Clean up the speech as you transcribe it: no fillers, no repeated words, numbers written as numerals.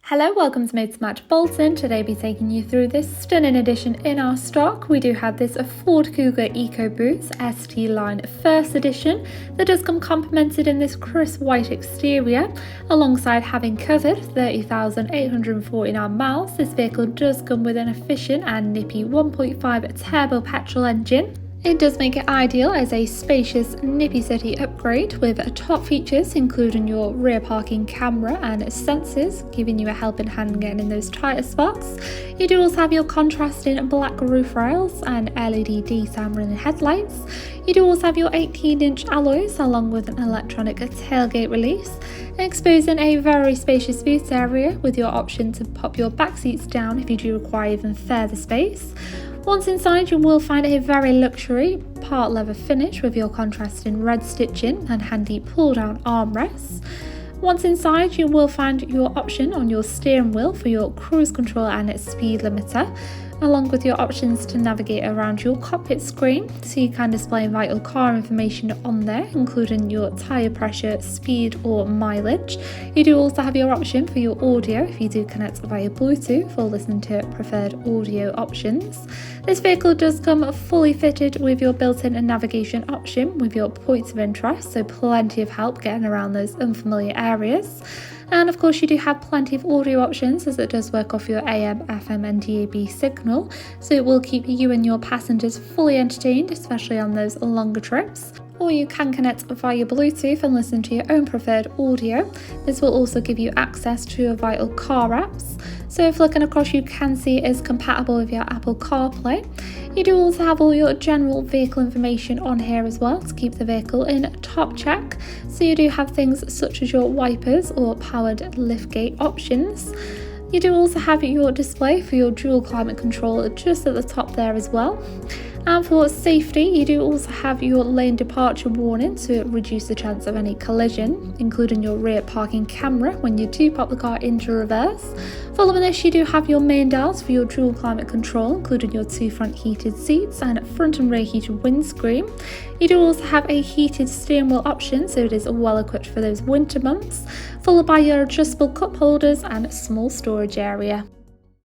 Hello, welcome to Motor Match Bolton. Today I'll be taking you through this stunning edition in our stock. We do have this Ford Kuga EcoBoost ST line first edition that does come complemented in this crisp white exterior. Alongside having covered 30,849 miles, this vehicle does come with an efficient and nippy 1.5 turbo petrol engine. It does make it ideal as a spacious, nippy city upgrade with top features including your rear parking camera and sensors, giving you a helping hand getting in those tighter spots. You do also have your contrasting black roof rails and LED daytime running headlights. You do also have your 18-inch alloys along with an electronic tailgate release, exposing a very spacious boot area with your option to pop your back seats down if you do require even further space. Once inside, you will find a very luxury part leather finish with your contrasting red stitching and handy pull-down armrests. Once inside, you will find your option on your steering wheel for your cruise control and speed limiter, along with your options to navigate around your cockpit screen, so you can display vital car information on there, including your tyre pressure, speed or mileage. You do also have your option for your audio if you do connect via Bluetooth or listen to preferred audio options. This vehicle does come fully fitted with your built-in navigation option with your points of interest, so plenty of help getting around those unfamiliar areas. And of course you do have plenty of audio options as it does work off your AM, FM and DAB signal, so it will keep you and your passengers fully entertained, especially on those longer trips. Or you can connect via Bluetooth and listen to your own preferred audio. This will also give you access to your vital car apps. So if looking across, you can see it is compatible with your Apple CarPlay. You do also have all your general vehicle information on here as well to keep the vehicle in top check. So you do have things such as your wipers or powered liftgate options. You do also have your display for your dual climate control just at the top there as well. And for safety, you do also have your lane departure warning to reduce the chance of any collision, including your rear parking camera when you do pop the car into reverse. Following this, you do have your main dials for your dual climate control, including your two front heated seats and front and rear heated windscreen. You do also have a heated steering wheel option, so it is well equipped for those winter months, followed by your adjustable cup holders and small storage area.